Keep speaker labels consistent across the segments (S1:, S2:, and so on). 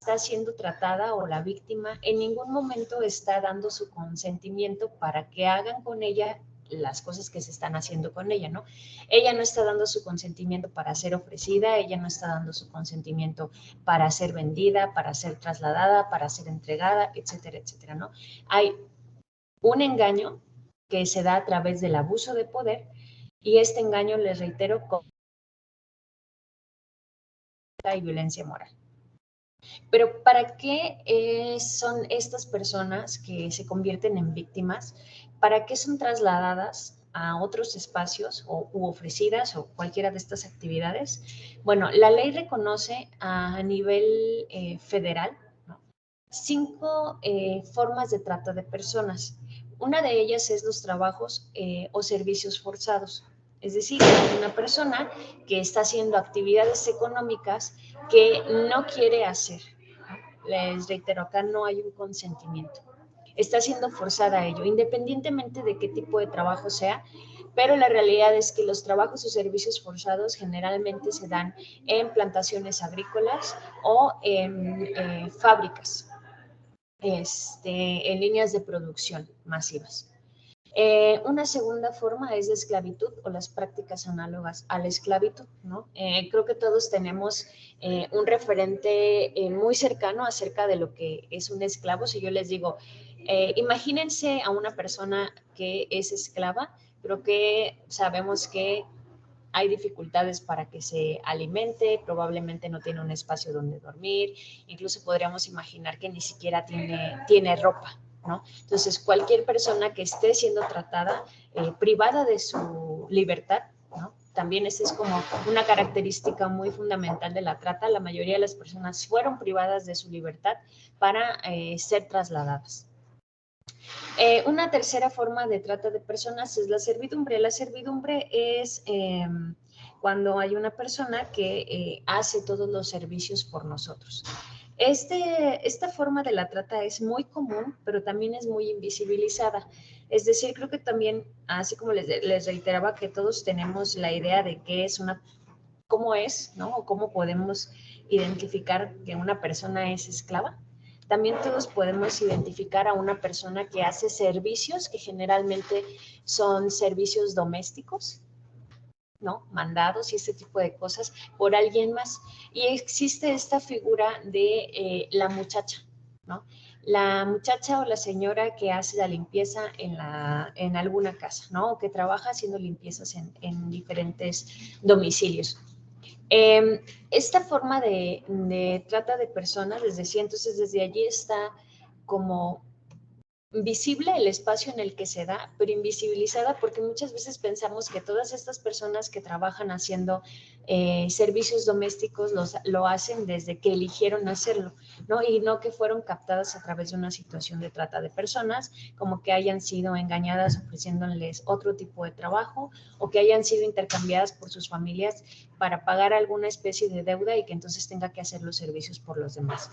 S1: está siendo tratada o la víctima en ningún momento está dando su consentimiento para que hagan con ella las cosas que se están haciendo con ella, ¿no? Ella no está dando su consentimiento para ser ofrecida, ella no está dando su consentimiento para ser vendida, para ser trasladada, para ser entregada, etcétera, etcétera, ¿no? Hay un engaño que se da a través del abuso de poder y este engaño, les reitero, y violencia moral. Pero ¿para qué son estas personas que se convierten en víctimas? ¿Para qué son trasladadas a otros espacios u ofrecidas o cualquiera de estas actividades? Bueno, la ley reconoce a nivel federal, ¿no?, 5 formas de trata de personas. Una de ellas es los trabajos o servicios forzados. Es decir, una persona que está haciendo actividades económicas que no quiere hacer. Les reitero, acá no hay un consentimiento. Está siendo forzada a ello, independientemente de qué tipo de trabajo sea, pero la realidad es que los trabajos o servicios forzados generalmente se dan en plantaciones agrícolas o en fábricas, en líneas de producción masivas. Una segunda forma es la esclavitud o las prácticas análogas a la esclavitud, ¿no? Creo que todos tenemos un referente muy cercano acerca de lo que es un esclavo. Si yo les digo, imagínense a una persona que es esclava, creo que sabemos que hay dificultades para que se alimente, probablemente no tiene un espacio donde dormir, incluso podríamos imaginar que ni siquiera tiene ropa, ¿no? Entonces, cualquier persona que esté siendo tratada, privada de su libertad, ¿no? También esa es como una característica muy fundamental de la trata. La mayoría de las personas fueron privadas de su libertad para ser trasladadas. Una tercera forma de trata de personas es la servidumbre. La servidumbre es cuando hay una persona que hace todos los servicios por nosotros. Esta forma de la trata es muy común, pero también es muy invisibilizada. Es decir, creo que también, así como les reiteraba, que todos tenemos la idea de qué es cómo es, ¿no? O cómo podemos identificar que una persona es esclava. También todos podemos identificar a una persona que hace servicios, que generalmente son servicios domésticos, ¿no? Mandados y este tipo de cosas por alguien más. Y existe esta figura de la muchacha, ¿no? La muchacha o la señora que hace la limpieza en alguna casa, ¿no? O que trabaja haciendo limpiezas en diferentes domicilios. Esta forma de trata de personas, les decía, entonces desde allí está como visible el espacio en el que se da, pero invisibilizada porque muchas veces pensamos que todas estas personas que trabajan haciendo servicios domésticos lo hacen desde que eligieron hacerlo, ¿no? Y no que fueron captadas a través de una situación de trata de personas, como que hayan sido engañadas ofreciéndoles otro tipo de trabajo o que hayan sido intercambiadas por sus familias para pagar alguna especie de deuda y que entonces tenga que hacer los servicios por los demás.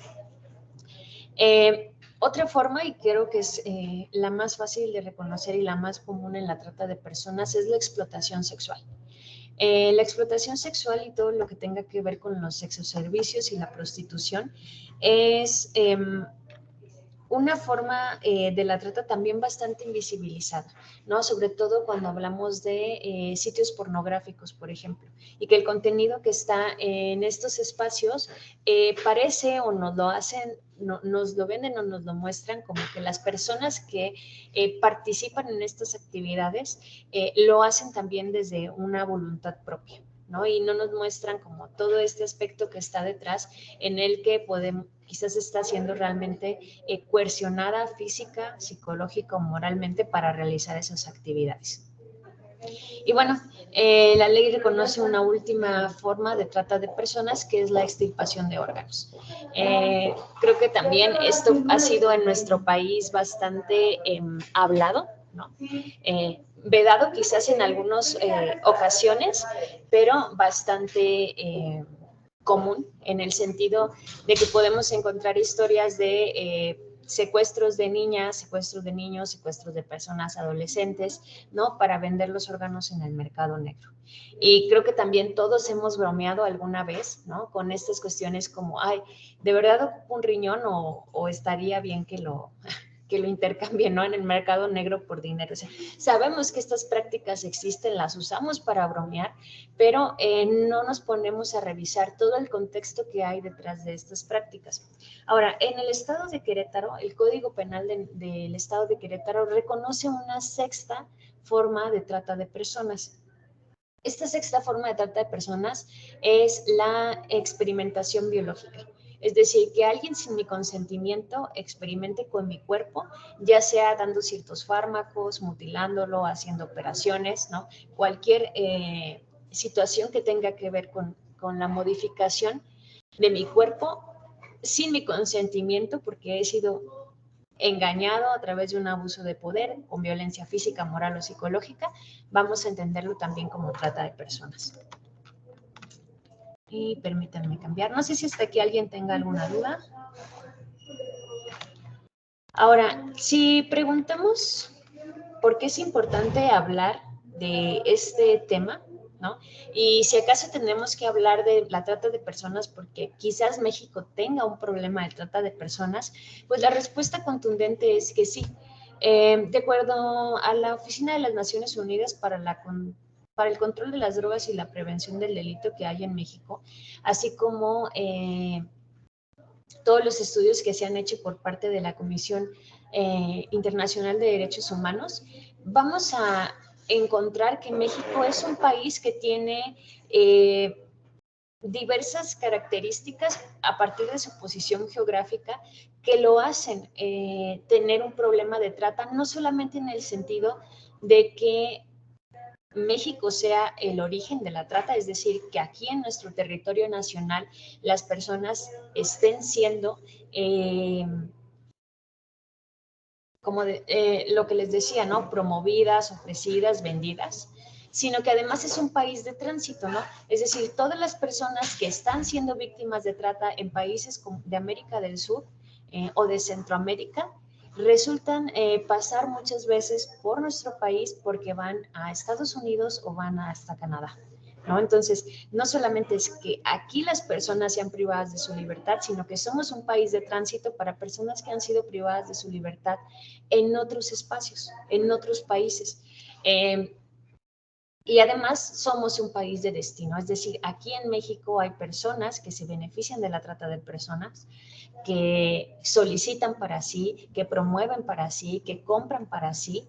S1: Otra forma, y creo que es la más fácil de reconocer y la más común en la trata de personas, es la explotación sexual. La explotación sexual y todo lo que tenga que ver con los sexoservicios y la prostitución es una forma de la trata también bastante invisibilizada, ¿no? Sobre todo cuando hablamos de sitios pornográficos, por ejemplo, y que el contenido que está en estos espacios parece o nos lo hacen, nos lo venden o nos lo muestran como que las personas que participan en estas actividades lo hacen también desde una voluntad propia, ¿no? Y no nos muestran como todo este aspecto que está detrás en el que quizás está siendo realmente coercionada física, psicológica o moralmente para realizar esas actividades. Y bueno, la ley reconoce una última forma de trata de personas que es la extirpación de órganos. Creo que también esto ha sido en nuestro país bastante hablado, ¿no? Vedado quizás en algunas ocasiones, pero bastante común en el sentido de que podemos encontrar historias de secuestros de niñas, secuestros de niños, secuestros de personas adolescentes, ¿no? Para vender los órganos en el mercado negro. Y creo que también todos hemos bromeado alguna vez, ¿no? Con estas cuestiones como, ay, ¿de verdad ocupo un riñón o estaría bien que lo intercambien, ¿no? En el mercado negro por dinero. O sea, sabemos que estas prácticas existen, las usamos para bromear, pero no nos ponemos a revisar todo el contexto que hay detrás de estas prácticas. Ahora, en el estado de Querétaro, el Código Penal del estado de Querétaro reconoce una sexta forma de trata de personas. Esta sexta forma de trata de personas es la experimentación biológica. Es decir, que alguien sin mi consentimiento experimente con mi cuerpo, ya sea dando ciertos fármacos, mutilándolo, haciendo operaciones, ¿no? Cualquier situación que tenga que ver con la modificación de mi cuerpo sin mi consentimiento, porque he sido engañado a través de un abuso de poder, con violencia física, moral o psicológica, vamos a entenderlo también como trata de personas. Y permítanme cambiar. No sé si hasta aquí alguien tenga alguna duda. Ahora, si preguntamos por qué es importante hablar de este tema, ¿no? Y si acaso tenemos que hablar de la trata de personas porque quizás México tenga un problema de trata de personas, pues la respuesta contundente es que sí. De acuerdo a la Oficina de las Naciones Unidas para el control de las drogas y la prevención del delito que hay en México, así como todos los estudios que se han hecho por parte de la Comisión Internacional de Derechos Humanos, vamos a encontrar que México es un país que tiene diversas características a partir de su posición geográfica que lo hacen tener un problema de trata, no solamente en el sentido de que México sea el origen de la trata, es decir, que aquí en nuestro territorio nacional las personas estén siendo, lo que les decía, ¿no? Promovidas, ofrecidas, vendidas, sino que además es un país de tránsito, ¿no? Es decir, todas las personas que están siendo víctimas de trata en países de América del Sur o de Centroamérica, resultan pasar muchas veces por nuestro país porque van a Estados Unidos o van hasta Canadá, ¿no? Entonces, no solamente es que aquí las personas sean privadas de su libertad, sino que somos un país de tránsito para personas que han sido privadas de su libertad en otros espacios, en otros países. Y además somos un país de destino, es decir, aquí en México hay personas que se benefician de la trata de personas, que solicitan para sí, que promueven para sí, que compran para sí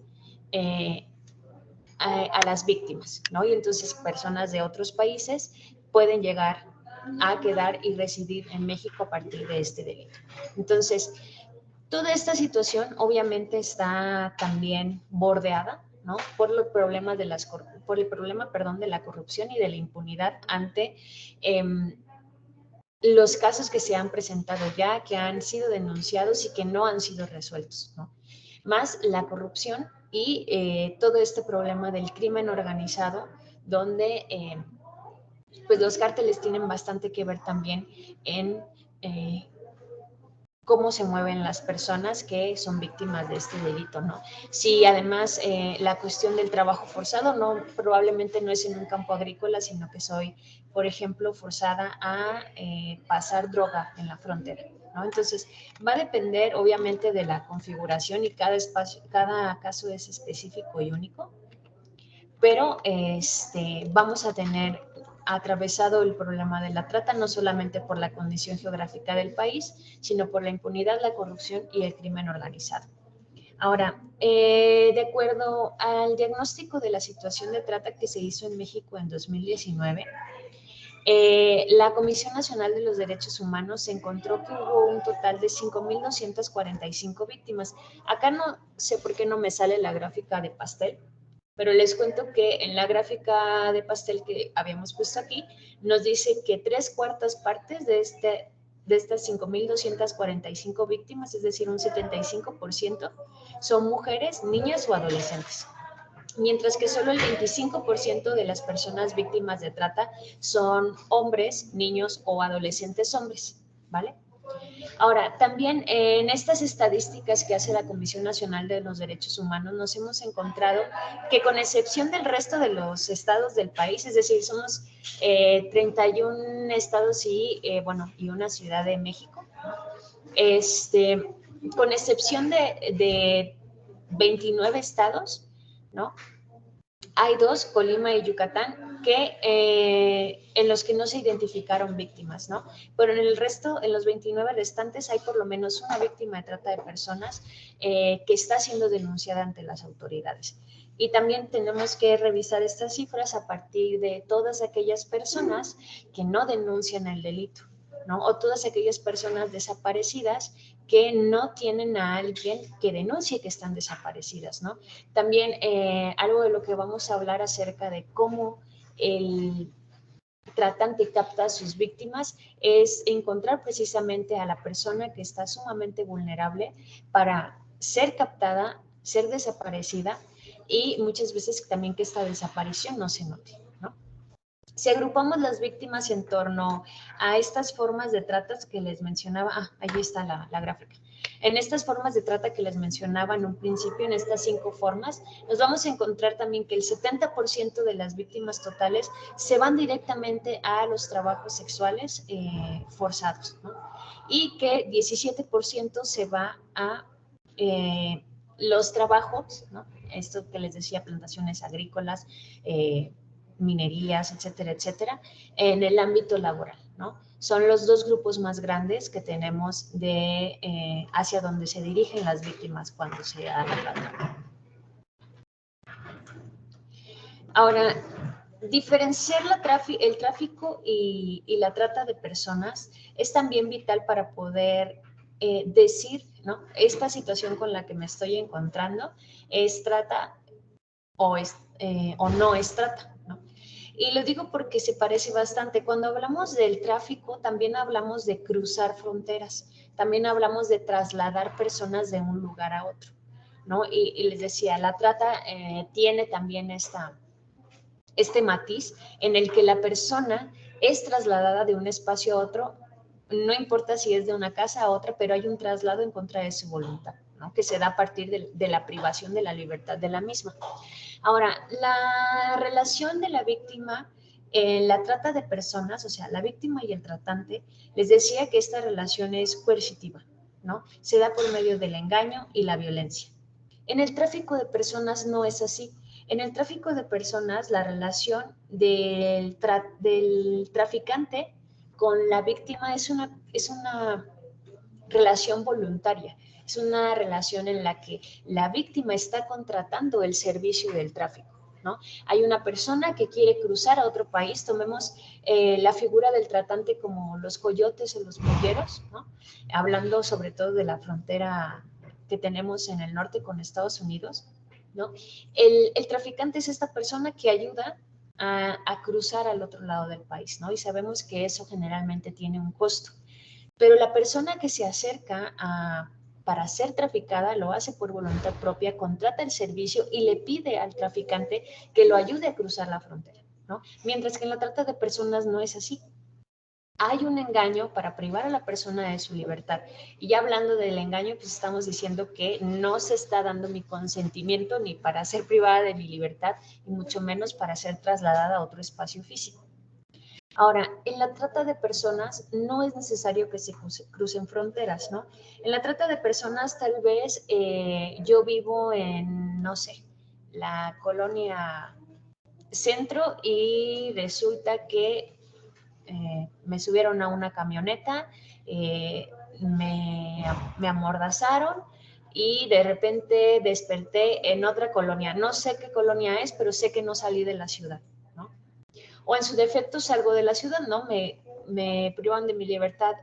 S1: a las víctimas, ¿no? Y entonces personas de otros países pueden llegar a quedar y residir en México a partir de este delito. Entonces, toda esta situación obviamente está también bordeada, ¿no? Por los problemas por el problema, perdón, de la corrupción y de la impunidad ante los casos que se han presentado ya, que han sido denunciados y que no han sido resueltos, ¿no? Más la corrupción y todo este problema del crimen organizado, donde pues los cárteles tienen bastante que ver también en cómo se mueven las personas que son víctimas de este delito, ¿no? Si además la cuestión del trabajo forzado probablemente no es en un campo agrícola, sino que soy, por ejemplo, forzada a pasar droga en la frontera, ¿no? Entonces, va a depender obviamente de la configuración y cada caso es específico y único, pero vamos a tener atravesado el problema de la trata, no solamente por la condición geográfica del país, sino por la impunidad, la corrupción y el crimen organizado. Ahora, de acuerdo al diagnóstico de la situación de trata que se hizo en México en 2019, la Comisión Nacional de los Derechos Humanos encontró que hubo un total de 5.245 víctimas. Acá no sé por qué no me sale la gráfica de pastel, pero les cuento que en la gráfica de pastel que habíamos puesto aquí, nos dice que 3/4 partes de estas 5.245 víctimas, es decir, un 75%, son mujeres, niñas o adolescentes. Mientras que solo el 25% de las personas víctimas de trata son hombres, niños o adolescentes hombres, ¿vale? Ahora, también en estas estadísticas que hace la Comisión Nacional de los Derechos Humanos, nos hemos encontrado que con excepción del resto de los estados del país, es decir, somos 31 estados y, bueno, y una ciudad de México, con excepción de 29 estados, ¿no? Hay dos, Colima y Yucatán, que en los que no se identificaron víctimas, ¿no? Pero en el resto, en los 29 restantes, hay por lo menos una víctima de trata de personas que está siendo denunciada ante las autoridades. Y también tenemos que revisar estas cifras a partir de todas aquellas personas que no denuncian el delito, ¿no? O todas aquellas personas desaparecidas que no tienen a alguien que denuncie que están desaparecidas, ¿no? También algo de lo que vamos a hablar acerca de cómo el tratante capta a sus víctimas es encontrar precisamente a la persona que está sumamente vulnerable para ser captada, ser desaparecida y muchas veces también que esta desaparición no se note, ¿no? Si agrupamos las víctimas en torno a estas formas de tratas que les mencionaba, allí está la gráfica. En estas formas de trata que les mencionaba en un principio, en estas 5 formas, nos vamos a encontrar también que el 70% de las víctimas totales se van directamente a los trabajos sexuales forzados, ¿no? Y que 17% se va a los trabajos, ¿no? Esto que les decía, plantaciones agrícolas, minerías, etcétera, etcétera, en el ámbito laboral, ¿no? Son los dos grupos más grandes que tenemos de hacia donde se dirigen las víctimas cuando se da la trata. Ahora, diferenciar el tráfico y la trata de personas es también vital para poder decir, ¿no? Esta situación con la que me estoy encontrando es trata o no es trata, ¿no? Y lo digo porque se parece bastante. Cuando hablamos del tráfico, también hablamos de cruzar fronteras, también hablamos de trasladar personas de un lugar a otro, ¿no? Y les decía, la trata tiene también este matiz en el que la persona es trasladada de un espacio a otro, no importa si es de una casa a otra, pero hay un traslado en contra de su voluntad, ¿no? Que se da a partir de la privación de la libertad de la misma. Ahora, la relación de la víctima en la trata de personas, o sea, la víctima y el tratante, les decía que esta relación es coercitiva, ¿no? Se da por medio del engaño y la violencia. En el tráfico de personas no es así. En el tráfico de personas, la relación del traficante con la víctima es una relación voluntaria. Es una relación en la que la víctima está contratando el servicio del tráfico, ¿no? Hay una persona que quiere cruzar a otro país, tomemos la figura del tratante como los coyotes o los polleros, ¿no? Hablando sobre todo de la frontera que tenemos en el norte con Estados Unidos, ¿no? El traficante es esta persona que ayuda a cruzar al otro lado del país, ¿no? Y sabemos que eso generalmente tiene un costo. Pero la persona que se acerca para ser traficada lo hace por voluntad propia, contrata el servicio y le pide al traficante que lo ayude a cruzar la frontera, ¿no? Mientras que en la trata de personas no es así. Hay un engaño para privar a la persona de su libertad. Y ya hablando del engaño, pues estamos diciendo que no se está dando mi consentimiento ni para ser privada de mi libertad, y mucho menos para ser trasladada a otro espacio físico. Ahora, en la trata de personas no es necesario que se crucen fronteras, ¿no? En la trata de personas tal vez yo vivo en, no sé, la colonia Centro y resulta que me subieron a una camioneta, me amordazaron y de repente desperté en otra colonia. No sé qué colonia es, pero sé que no salí de la ciudad, ¿no? O en su defecto salgo de la ciudad, ¿no? Me privan de mi libertad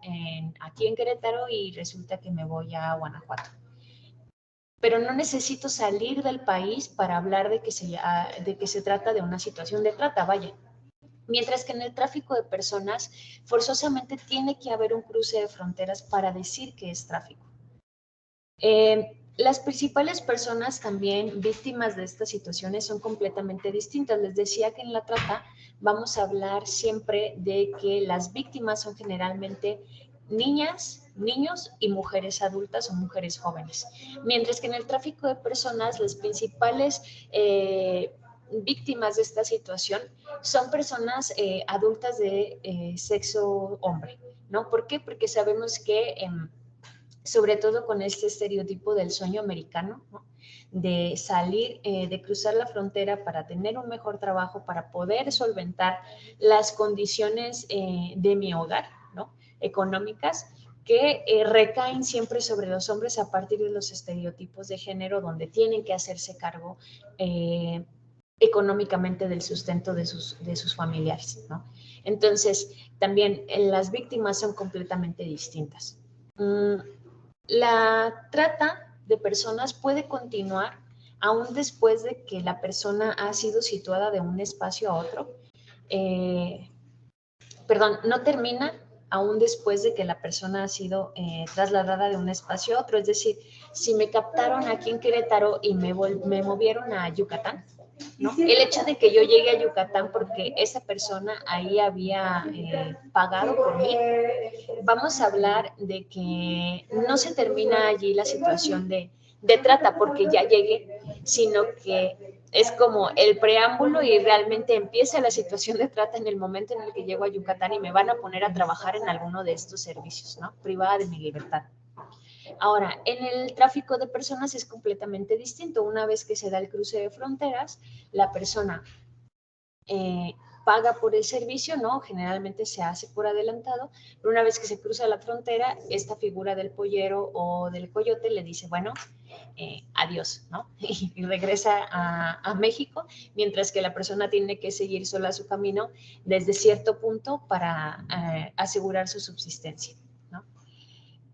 S1: aquí en Querétaro y resulta que me voy a Guanajuato. Pero no necesito salir del país para hablar de que se trata de una situación de trata, vaya. Mientras que en el tráfico de personas, forzosamente tiene que haber un cruce de fronteras para decir que es tráfico. Las principales personas también víctimas de estas situaciones son completamente distintas. Les decía que en la trata vamos a hablar siempre de que las víctimas son generalmente niñas, niños y mujeres adultas o mujeres jóvenes. Mientras que en el tráfico de personas, las principales víctimas de esta situación son personas adultas de sexo hombre, ¿no? ¿Por qué? Porque sabemos que sobre todo con este estereotipo del sueño americano, ¿no? De salir, de cruzar la frontera para tener un mejor trabajo, para poder solventar las condiciones de mi hogar, ¿no? Económicas, que recaen siempre sobre los hombres a partir de los estereotipos de género, donde tienen que hacerse cargo económicamente del sustento de sus familiares, ¿no? Entonces, también las víctimas son completamente distintas. La trata de personas puede continuar aún después de que la persona ha sido situada de un espacio a otro. No termina aún después de que la persona ha sido trasladada de un espacio a otro. Es decir, si me captaron aquí en Querétaro y me movieron a Yucatán, ¿no? El hecho de que yo llegue a Yucatán porque esa persona ahí había pagado por mí, vamos a hablar de que no se termina allí la situación de trata porque ya llegué, sino que es como el preámbulo y realmente empieza la situación de trata en el momento en el que llego a Yucatán y me van a poner a trabajar en alguno de estos servicios, ¿no? Privada de mi libertad. Ahora, en el tráfico de personas es completamente distinto. Una vez que se da el cruce de fronteras, la persona paga por el servicio, ¿no? Generalmente se hace por adelantado, pero una vez que se cruza la frontera, esta figura del pollero o del coyote le dice, bueno, adiós, ¿no? Y regresa a México, mientras que la persona tiene que seguir sola su camino desde cierto punto para asegurar su subsistencia, ¿no?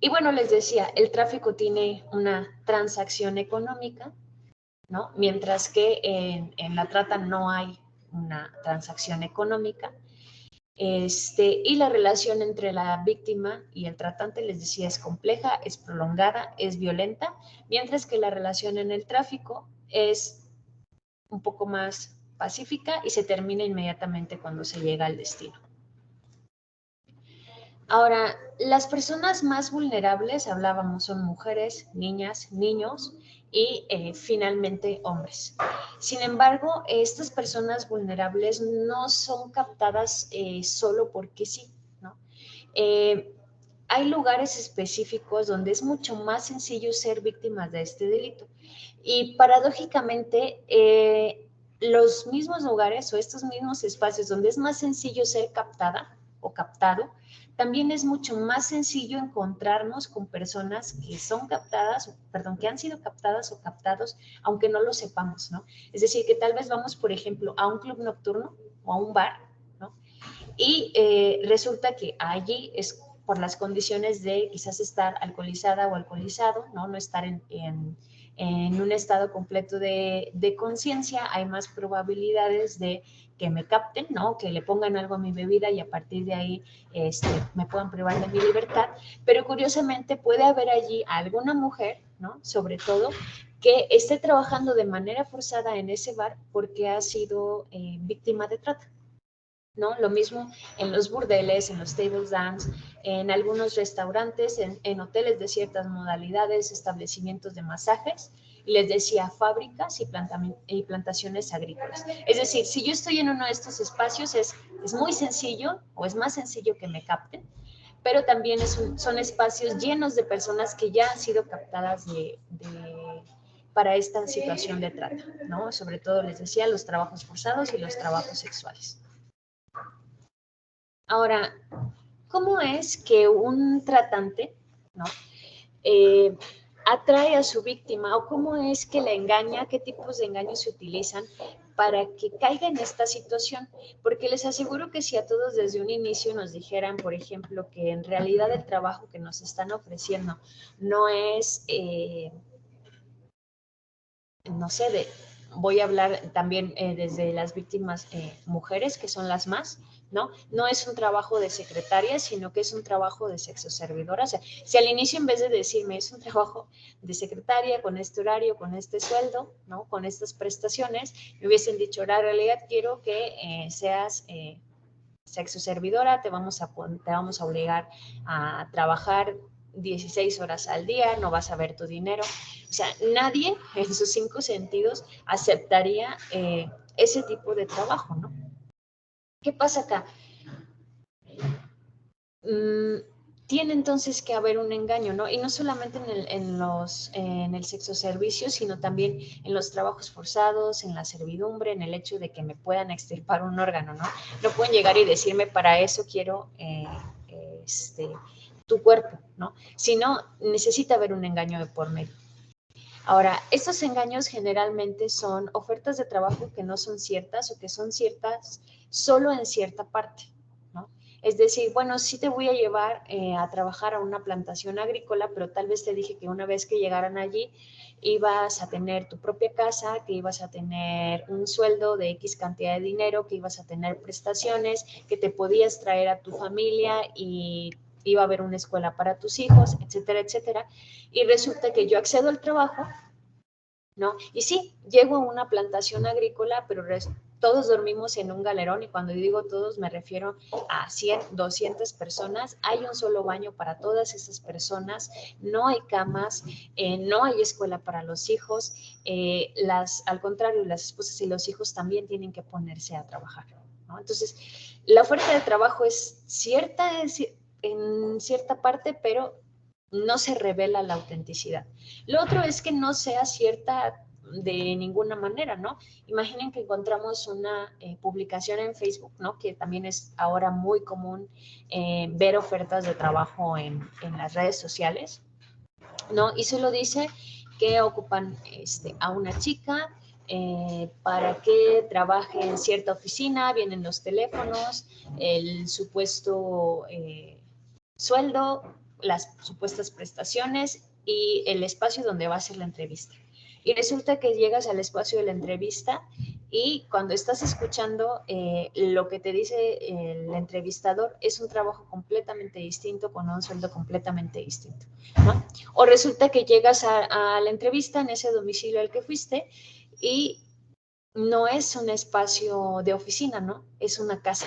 S1: Y bueno, les decía, el tráfico tiene una transacción económica, ¿no? Mientras que en la trata no hay una transacción económica. Y la relación entre la víctima y el tratante, les decía, es compleja, es prolongada, es violenta, mientras que la relación en el tráfico es un poco más pacífica y se termina inmediatamente cuando se llega al destino. Ahora, las personas más vulnerables, hablábamos, son mujeres, niñas, niños y finalmente hombres. Sin embargo, estas personas vulnerables no son captadas solo porque sí, ¿no? Hay lugares específicos donde es mucho más sencillo ser víctimas de este delito. Y paradójicamente, los mismos lugares o estos mismos espacios donde es más sencillo ser captada o captado, también es mucho más sencillo encontrarnos con personas que son captadas, perdón, que han sido captadas o captados, aunque no lo sepamos, ¿no? Es decir, que tal vez vamos, por ejemplo, a un club nocturno o a un bar, ¿no? Y resulta que allí es por las condiciones de quizás estar alcoholizada o alcoholizado, ¿no? No estar en un estado completo de conciencia, hay más probabilidades de que me capten, ¿no? Que le pongan algo a mi bebida y a partir de ahí me puedan privar de mi libertad. Pero curiosamente puede haber allí alguna mujer, ¿no? Sobre todo, que esté trabajando de manera forzada en ese bar porque ha sido víctima de trata, ¿no? Lo mismo en los burdeles, en los table dance, en algunos restaurantes, en hoteles de ciertas modalidades, establecimientos de masajes, y les decía fábricas y plantaciones agrícolas. Es decir, si yo estoy en uno de estos espacios, es muy sencillo o es más sencillo que me capten, pero también son espacios llenos de personas que ya han sido captadas para esta situación de trata, ¿no? Sobre todo, les decía, los trabajos forzados y los trabajos sexuales. Ahora, ¿cómo es que un tratante, ¿no? Atrae a su víctima o cómo es que la engaña, qué tipos de engaños se utilizan para que caiga en esta situación? Porque les aseguro que si a todos desde un inicio nos dijeran, por ejemplo, que en realidad el trabajo que nos están ofreciendo no es, no sé, voy a hablar también desde las víctimas mujeres, que son las más, ¿no? No es un trabajo de secretaria, sino que es un trabajo de sexoservidora. O sea, si al inicio en vez de decirme es un trabajo de secretaria con este horario, con este sueldo, ¿no? Con estas prestaciones, me hubiesen dicho, la realidad quiero que seas sexoservidora, te vamos a obligar a trabajar 16 horas al día, no vas a ver tu dinero. O sea, nadie en sus 5 sentidos aceptaría ese tipo de trabajo, ¿no? ¿Qué pasa acá? Tiene entonces que haber un engaño, ¿no? Y no solamente en el sexo servicio, sino también en los trabajos forzados, en la servidumbre, en el hecho de que me puedan extirpar un órgano, ¿no? No pueden llegar y decirme, para eso quiero tu cuerpo, ¿no? Sino necesita haber un engaño de por medio. Ahora, estos engaños generalmente son ofertas de trabajo que no son ciertas o que son ciertas solo en cierta parte, ¿no? Es decir, bueno, sí te voy a llevar a trabajar a una plantación agrícola, pero tal vez te dije que una vez que llegaran allí ibas a tener tu propia casa, que ibas a tener un sueldo de X cantidad de dinero, que ibas a tener prestaciones, que te podías traer a tu familia y iba a haber una escuela para tus hijos, etcétera, etcétera. Y resulta que yo accedo al trabajo, ¿no? Y sí, llego a una plantación agrícola, pero todos dormimos en un galerón, y cuando digo todos me refiero a 100, 200 personas. Hay un solo baño para todas esas personas, no hay camas, no hay escuela para los hijos, al contrario, las esposas y los hijos también tienen que ponerse a trabajar, ¿no? Entonces, la oferta de trabajo es cierta en cierta parte, pero no se revela la autenticidad. Lo otro es que no sea cierta de ninguna manera, ¿no? Imaginen que encontramos una publicación en Facebook, ¿no? Que también es ahora muy común ver ofertas de trabajo en las redes sociales, ¿no? Y solo dice que ocupan a una chica para que trabaje en cierta oficina, vienen los teléfonos, el supuesto sueldo, las supuestas prestaciones y el espacio donde va a ser la entrevista. Y resulta que llegas al espacio de la entrevista y cuando estás escuchando lo que te dice el entrevistador es un trabajo completamente distinto con un sueldo completamente distinto, ¿no? O resulta que llegas a la entrevista en ese domicilio al que fuiste y no es un espacio de oficina, ¿no? Es una casa.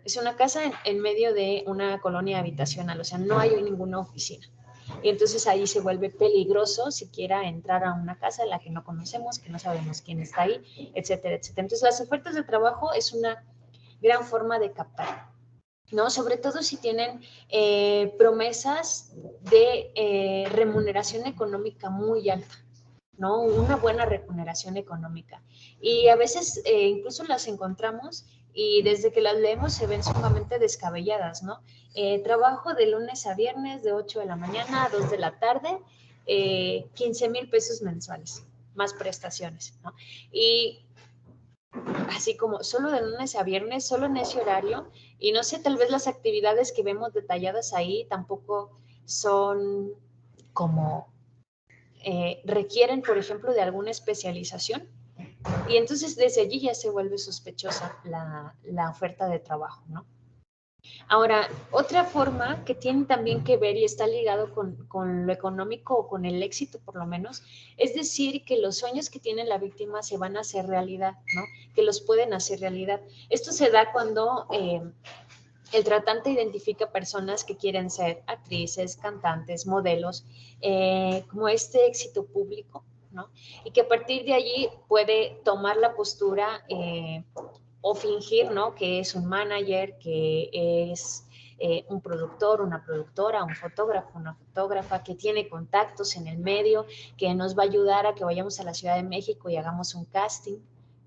S1: Es una casa en medio de una colonia habitacional, o sea, no hay ninguna oficina. Y entonces ahí se vuelve peligroso siquiera entrar a una casa en la que no conocemos, que no sabemos quién está ahí, etcétera, etcétera. Entonces las ofertas de trabajo es una gran forma de captar, ¿no? Sobre todo si tienen promesas de remuneración económica muy alta, ¿no? Una buena remuneración económica. Y a veces incluso las encontramos y desde que las leemos se ven sumamente descabelladas, ¿no? Trabajo de lunes a viernes de 8 de la mañana a 2 de la tarde, 15,000 pesos mensuales, más prestaciones, ¿no? Y así como solo de lunes a viernes, solo en ese horario, y no sé, tal vez las actividades que vemos detalladas ahí tampoco son como requieren, por ejemplo, de alguna especialización, y entonces desde allí ya se vuelve sospechosa la oferta de trabajo, ¿no? Ahora, otra forma que tiene también que ver y está ligado con lo económico o con el éxito por lo menos, es decir, que los sueños que tiene la víctima se van a hacer realidad, ¿no? Que los pueden hacer realidad. Esto se da cuando el tratante identifica personas que quieren ser actrices, cantantes, modelos, como este éxito público, ¿no? Y que a partir de allí puede tomar la postura o fingir, ¿no? Que es un manager, que es un productor, una productora, un fotógrafo, una fotógrafa, que tiene contactos en el medio, que nos va a ayudar a que vayamos a la Ciudad de México y hagamos un casting,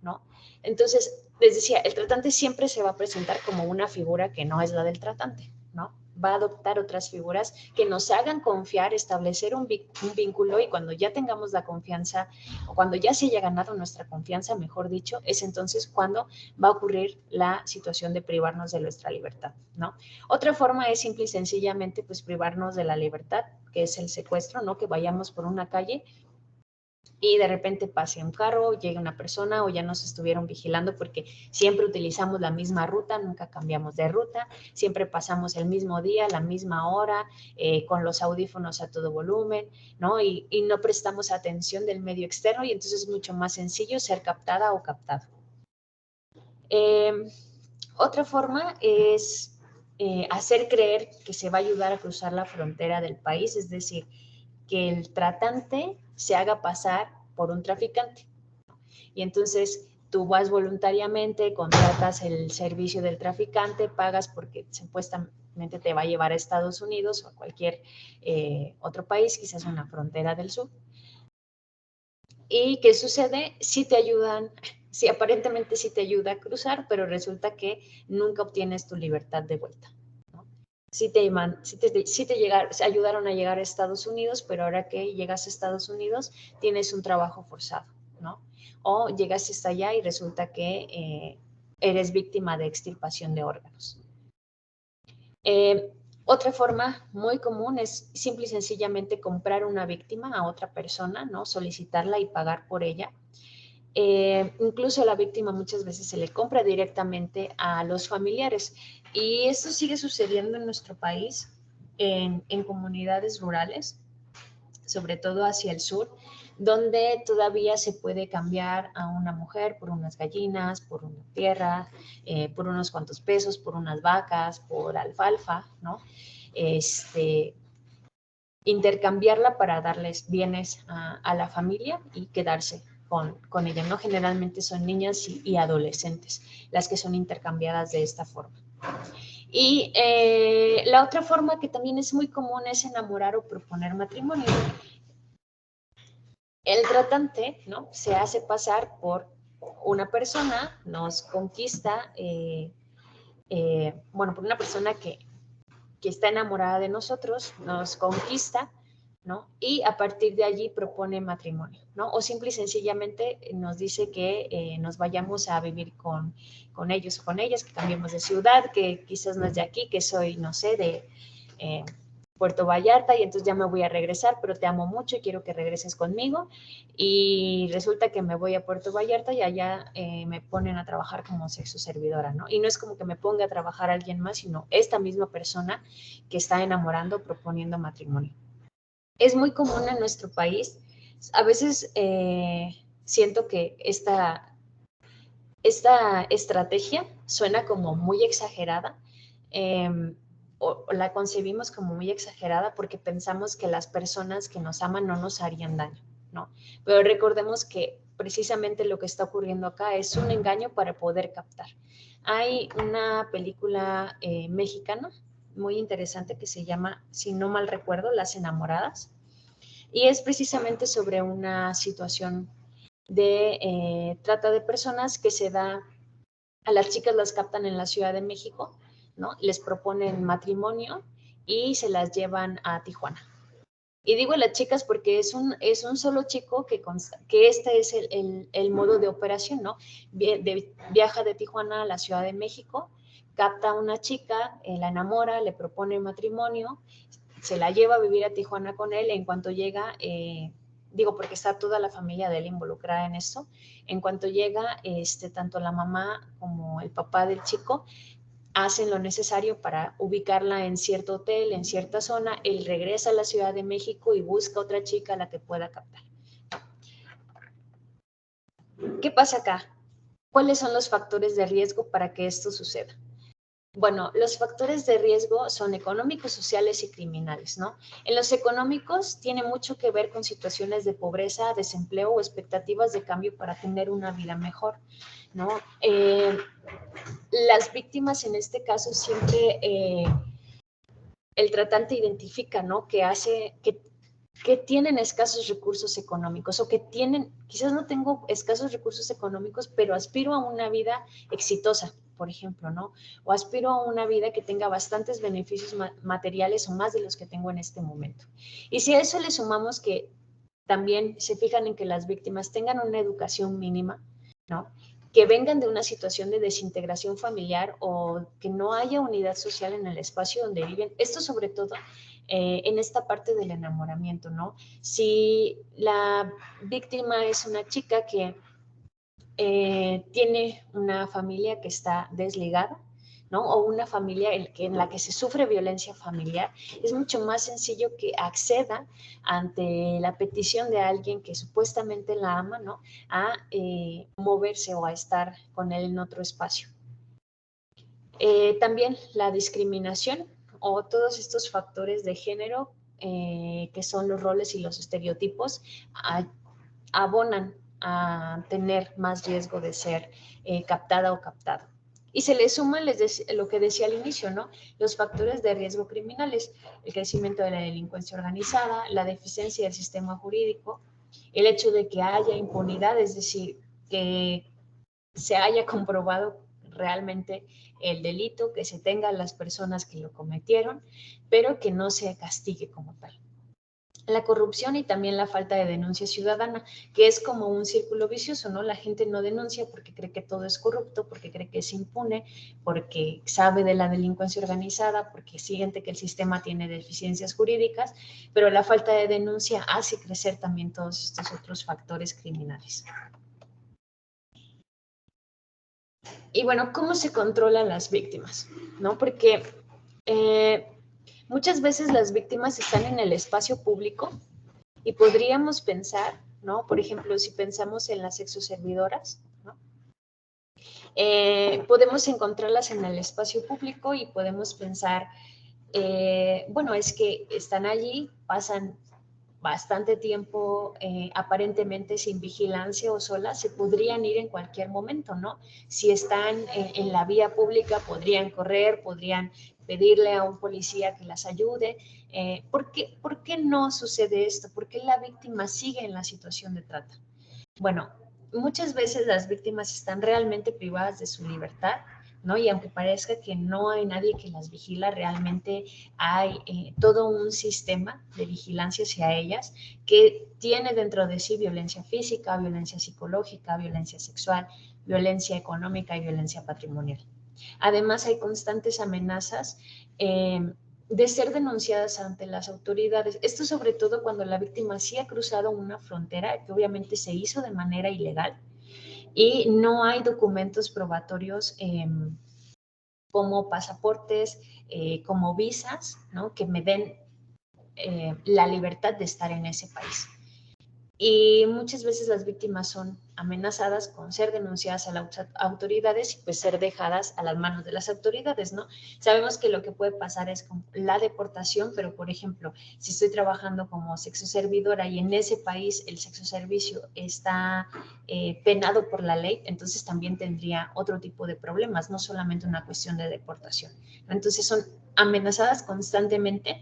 S1: ¿no? Entonces, les decía, el tratante siempre se va a presentar como una figura que no es la del tratante, ¿no? Va a adoptar otras figuras que nos hagan confiar, establecer un vínculo, y cuando ya tengamos la confianza, o cuando ya se haya ganado nuestra confianza, mejor dicho, es entonces cuando va a ocurrir la situación de privarnos de nuestra libertad, ¿no? Otra forma es simple y sencillamente, pues, privarnos de la libertad, que es el secuestro, ¿no? Que vayamos por una calle y de repente pase un carro, llegue una persona o ya nos estuvieron vigilando porque siempre utilizamos la misma ruta, nunca cambiamos de ruta, siempre pasamos el mismo día, la misma hora, con los audífonos a todo volumen, ¿no? Y no prestamos atención del medio externo y entonces es mucho más sencillo ser captada o captado. Otra forma es hacer creer que se va a ayudar a cruzar la frontera del país, es decir, que el tratante se haga pasar por un traficante. Y entonces tú vas voluntariamente, contratas el servicio del traficante, pagas porque supuestamente te va a llevar a Estados Unidos o a cualquier otro país, quizás una frontera del sur. ¿Y qué sucede? Sí te ayudan, sí aparentemente sí te ayuda a cruzar, pero resulta que nunca obtienes tu libertad de vuelta. Sí te ayudaron a llegar a Estados Unidos, pero ahora que llegas a Estados Unidos tienes un trabajo forzado, ¿no? O llegas hasta allá y resulta que eres víctima de extirpación de órganos. Otra forma muy común es simple y sencillamente comprar una víctima a otra persona, ¿no? Solicitarla y pagar por ella. Incluso a la víctima muchas veces se le compra directamente a los familiares. Y esto sigue sucediendo en nuestro país, en comunidades rurales, sobre todo hacia el sur, donde todavía se puede cambiar a una mujer por unas gallinas, por una tierra, por unos cuantos pesos, por unas vacas, por alfalfa, ¿no? Intercambiarla para darles bienes a la familia y quedarse con ella, ¿no? Generalmente son niñas y adolescentes las que son intercambiadas de esta forma. Y la otra forma que también es muy común es enamorar o proponer matrimonio. El tratante, ¿no? Se hace pasar por una persona, nos conquista, por una persona que está enamorada de nosotros, nos conquista, ¿no? Y a partir de allí propone matrimonio, ¿no? O simple y sencillamente nos dice que nos vayamos a vivir con ellos o con ellas, que cambiemos de ciudad, que quizás no es de aquí, que soy, no sé, de Puerto Vallarta y entonces ya me voy a regresar, pero te amo mucho y quiero que regreses conmigo. Y resulta que me voy a Puerto Vallarta y allá me ponen a trabajar como sexo servidora, ¿no? Y no es como que me ponga a trabajar a alguien más, sino esta misma persona que está enamorando, proponiendo matrimonio. Es muy común en nuestro país. A veces siento que esta estrategia suena como muy exagerada. O la concebimos como muy exagerada porque pensamos que las personas que nos aman no nos harían daño, ¿no? Pero recordemos que precisamente lo que está ocurriendo acá es un engaño para poder captar. Hay una película mexicana muy interesante que se llama, si no mal recuerdo, Las Enamoradas, y es precisamente sobre una situación de trata de personas que se da, a las chicas las captan en la Ciudad de México, ¿no? Les proponen matrimonio y se las llevan a Tijuana. Y digo a las chicas porque es un solo chico que este es el modo de operación, ¿no? Viaja de Tijuana a la Ciudad de México, capta a una chica, la enamora, le propone matrimonio, se la lleva a vivir a Tijuana con él. En cuanto llega, porque está toda la familia de él involucrada en esto, en cuanto llega, tanto la mamá como el papá del chico hacen lo necesario para ubicarla en cierto hotel, en cierta zona. Él regresa a la Ciudad de México y busca otra chica a la que pueda captar. ¿Qué pasa acá? ¿Cuáles son los factores de riesgo para que esto suceda? Bueno, los factores de riesgo son económicos, sociales y criminales, ¿no? En los económicos tiene mucho que ver con situaciones de pobreza, desempleo o expectativas de cambio para tener una vida mejor, ¿no? Las víctimas en este caso siempre el tratante identifica, ¿no? Que tienen escasos recursos económicos o que tienen, quizás no tengo escasos recursos económicos, pero aspiro a una vida exitosa, por ejemplo, ¿no? O aspiro a una vida que tenga bastantes beneficios materiales o más de los que tengo en este momento. Y si a eso le sumamos que también se fijan en que las víctimas tengan una educación mínima, ¿no? que vengan de una situación de desintegración familiar o que no haya unidad social en el espacio donde viven. Esto sobre todo en esta parte del enamoramiento, ¿no? Si la víctima es una chica que tiene una familia que está desligada, ¿no? O una familia en la que se sufre violencia familiar, es mucho más sencillo que acceda ante la petición de alguien que supuestamente la ama, ¿no? A moverse o a estar con él en otro espacio. También la discriminación o todos estos factores de género que son los roles y los estereotipos abonan a tener más riesgo de ser captada o captado. Y se le suma lo que decía al inicio, ¿no? Los factores de riesgo criminales, el crecimiento de la delincuencia organizada, la deficiencia del sistema jurídico, el hecho de que haya impunidad, es decir, que se haya comprobado realmente el delito, que se tengan las personas que lo cometieron, pero que no se castigue como tal. La corrupción y también la falta de denuncia ciudadana, que es como un círculo vicioso, ¿no? La gente no denuncia porque cree que todo es corrupto, porque cree que es impune, porque sabe de la delincuencia organizada, porque siente que el sistema tiene deficiencias jurídicas, pero la falta de denuncia hace crecer también todos estos otros factores criminales. Y bueno, ¿cómo se controlan las víctimas? ¿No? Porque muchas veces las víctimas están en el espacio público y podríamos pensar, ¿no? Por ejemplo, si pensamos en las sexoservidoras, ¿no? Podemos encontrarlas en el espacio público y podemos pensar, bueno, es que están allí, pasan bastante tiempo aparentemente sin vigilancia o solas, se podrían ir en cualquier momento, ¿no? Si están en la vía pública, podrían correr, podrían pedirle a un policía que las ayude. ¿Por qué no sucede esto? ¿Por qué la víctima sigue en la situación de trata? Bueno, muchas veces las víctimas están realmente privadas de su libertad, ¿no? Y aunque parezca que no hay nadie que las vigila, realmente hay todo un sistema de vigilancia hacia ellas que tiene dentro de sí violencia física, violencia psicológica, violencia sexual, violencia económica y violencia patrimonial. Además, hay constantes amenazas de ser denunciadas ante las autoridades. Esto sobre todo cuando la víctima sí ha cruzado una frontera que obviamente se hizo de manera ilegal y no hay documentos probatorios como pasaportes, como visas, ¿no? Que me den la libertad de estar en ese país. Y muchas veces las víctimas son amenazadas con ser denunciadas a las autoridades y pues ser dejadas a las manos de las autoridades, ¿no? Sabemos que lo que puede pasar es con la deportación, pero por ejemplo, si estoy trabajando como sexoservidora y en ese país el sexoservicio está penado por la ley, entonces también tendría otro tipo de problemas, no solamente una cuestión de deportación. Entonces son amenazadas constantemente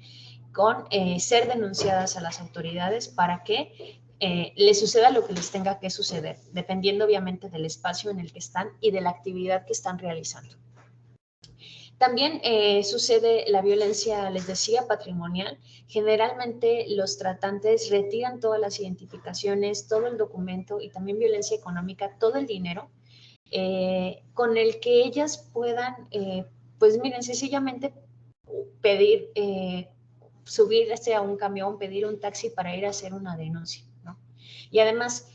S1: con ser denunciadas a las autoridades para que les suceda lo que les tenga que suceder, dependiendo obviamente del espacio en el que están y de la actividad que están realizando. También sucede la violencia, les decía, patrimonial. Generalmente los tratantes retiran todas las identificaciones, todo el documento y también violencia económica, todo el dinero, con el que ellas puedan, pues miren, sencillamente pedir, subirse a un camión, pedir un taxi para ir a hacer una denuncia, ¿no? Y además,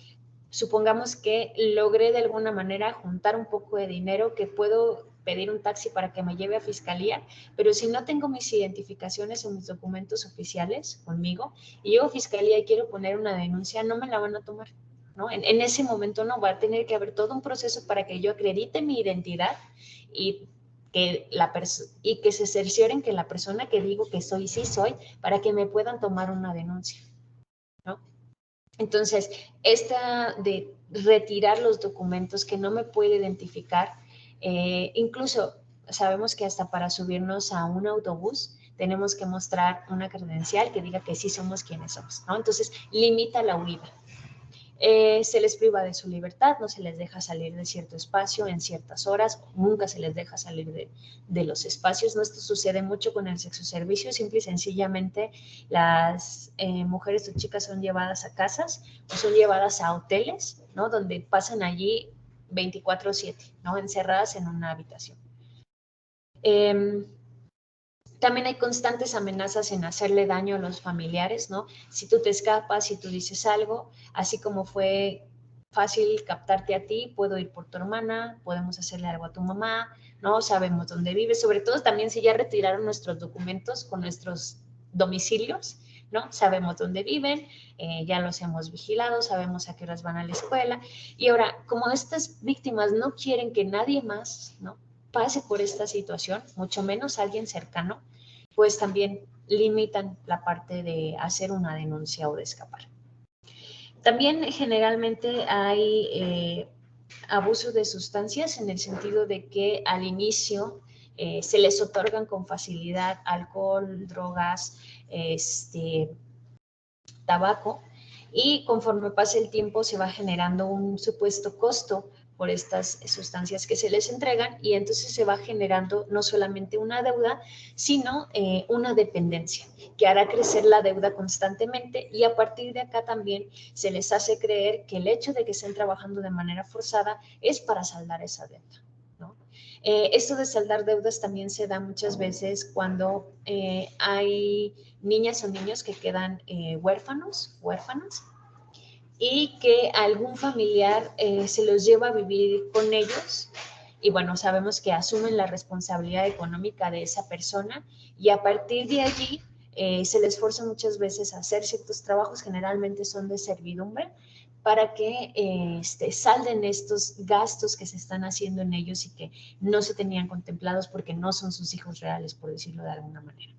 S1: supongamos que logré de alguna manera juntar un poco de dinero que puedo pedir un taxi para que me lleve a fiscalía, pero si no tengo mis identificaciones o mis documentos oficiales conmigo y llego a fiscalía y quiero poner una denuncia, no me la van a tomar, ¿no? En ese momento no, va a tener que haber todo un proceso para que yo acredite mi identidad y que se cercioren que la persona que digo que soy, sí soy, para que me puedan tomar una denuncia, ¿no? Entonces, esta de retirar los documentos que no me puede identificar, incluso sabemos que hasta para subirnos a un autobús tenemos que mostrar una credencial que diga que sí somos quienes somos, ¿no? Entonces, limita la huida. Se les priva de su libertad, no se les deja salir de cierto espacio en ciertas horas, nunca se les deja salir de los espacios, ¿no? Esto sucede mucho con el sexoservicio, simple y sencillamente las mujeres o chicas son llevadas a casas o son llevadas a hoteles, ¿no? Donde pasan allí 24/7, ¿no? Encerradas en una habitación. También hay constantes amenazas en hacerle daño a los familiares, ¿no? Si tú te escapas, si tú dices algo, así como fue fácil captarte a ti, puedo ir por tu hermana, podemos hacerle algo a tu mamá, ¿no? Sabemos dónde vive, sobre todo también si ya retiraron nuestros documentos con nuestros domicilios, ¿no? Sabemos dónde viven, ya los hemos vigilado, sabemos a qué horas van a la escuela. Y ahora, como estas víctimas no quieren que nadie más, ¿no?, pase por esta situación, mucho menos alguien cercano, pues también limitan la parte de hacer una denuncia o de escapar. También generalmente hay abuso de sustancias en el sentido de que al inicio se les otorgan con facilidad alcohol, drogas, tabaco, y conforme pasa el tiempo se va generando un supuesto costo por estas sustancias que se les entregan, y entonces se va generando no solamente una deuda, sino una dependencia que hará crecer la deuda constantemente, y a partir de acá también se les hace creer que el hecho de que estén trabajando de manera forzada es para saldar esa deuda, ¿no? Esto de saldar deudas también se da muchas veces cuando hay niñas o niños que quedan huérfanas, y que algún familiar se los lleva a vivir con ellos, y bueno, sabemos que asumen la responsabilidad económica de esa persona, y a partir de allí se les forza muchas veces a hacer ciertos trabajos, generalmente son de servidumbre, para que salden estos gastos que se están haciendo en ellos y que no se tenían contemplados porque no son sus hijos reales, por decirlo de alguna manera.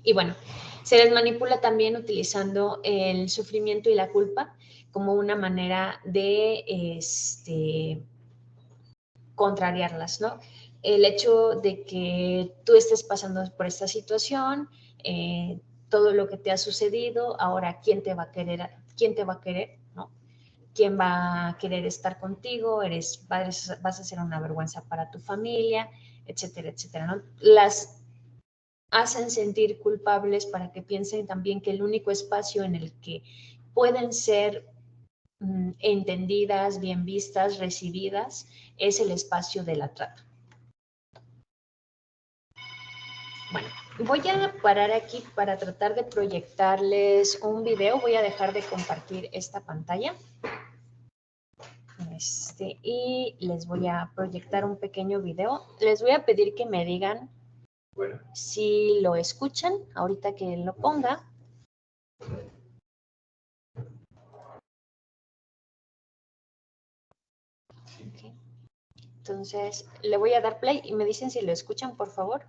S1: Y bueno, se les manipula también utilizando el sufrimiento y la culpa como una manera de contrariarlas, ¿no? El hecho de que tú estés pasando por esta situación, todo lo que te ha sucedido, ahora ¿quién te va a querer? ¿Quién te va a querer? ¿No? ¿Quién va a querer estar contigo? Vas a ser una vergüenza para tu familia, etcétera, etcétera, ¿no? Las hacen sentir culpables para que piensen también que el único espacio en el que pueden ser entendidas, bien vistas, recibidas, es el espacio de la trata. Bueno, voy a parar aquí para tratar de proyectarles un video. Voy a dejar de compartir esta pantalla. Y les voy a proyectar un pequeño video. Les voy a pedir que me digan si lo escuchan ahorita que lo ponga. Okay. Entonces, le voy a dar play y me dicen si lo escuchan, por favor.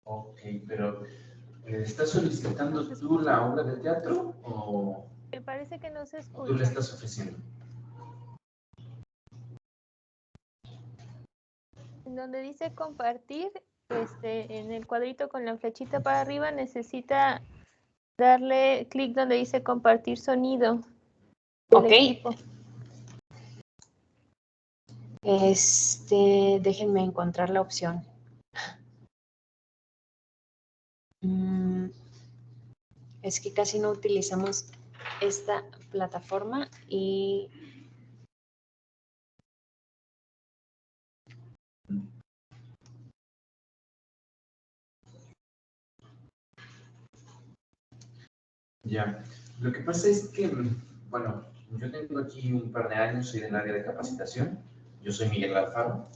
S2: Ok, pero ¿estás solicitando tú la obra de teatro o
S3: Me parece que no se escucha.
S2: tú la estás ofreciendo?
S3: En donde dice compartir, en el cuadrito con la flechita para arriba, necesita darle clic donde dice compartir sonido.
S1: Ok.
S3: Equipo.
S1: Déjenme encontrar la opción. Es que casi no utilizamos esta plataforma y
S2: Ya, lo que pasa es que, bueno, yo tengo aquí un par de años, soy del área de capacitación, yo soy Miguel Alfaro.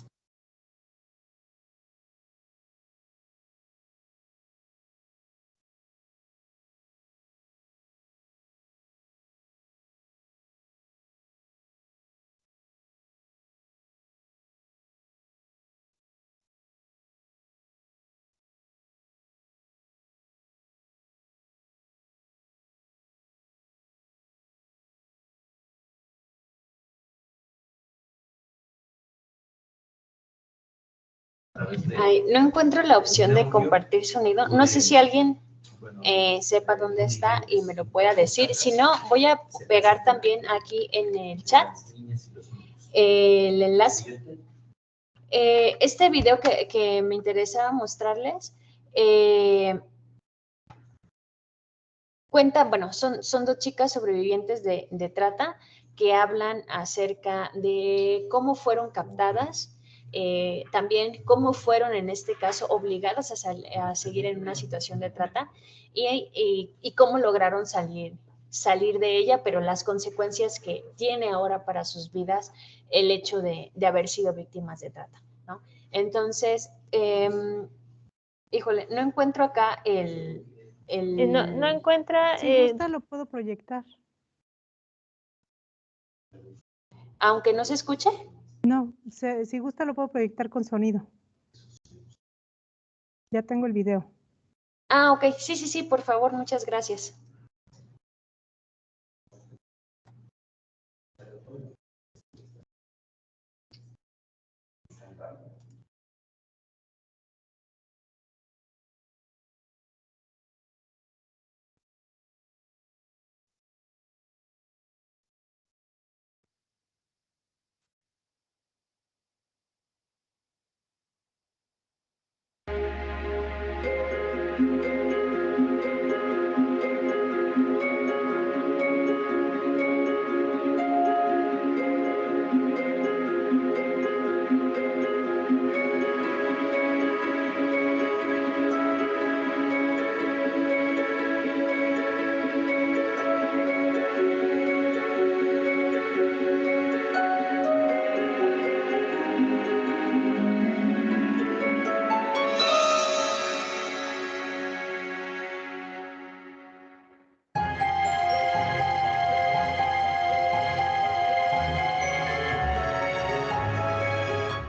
S1: ay, no encuentro la opción de compartir sonido. No sé si alguien sepa dónde está y me lo pueda decir. Si no, voy a pegar también aquí en el chat el enlace Este video que me interesa mostrarles cuenta, bueno, son dos chicas sobrevivientes de trata que hablan acerca de cómo fueron captadas, también cómo fueron en este caso obligadas a seguir en una situación de trata y cómo lograron salir de ella, pero las consecuencias que tiene ahora para sus vidas el hecho de haber sido víctimas de trata, ¿no? Entonces, híjole, no encuentro acá
S3: No encuentra...
S4: Si gusta, lo puedo proyectar.
S1: aunque no se escuche.
S4: No, si gusta, lo puedo proyectar con sonido. Ya tengo el video.
S1: Ah, ok, sí, por favor, muchas gracias.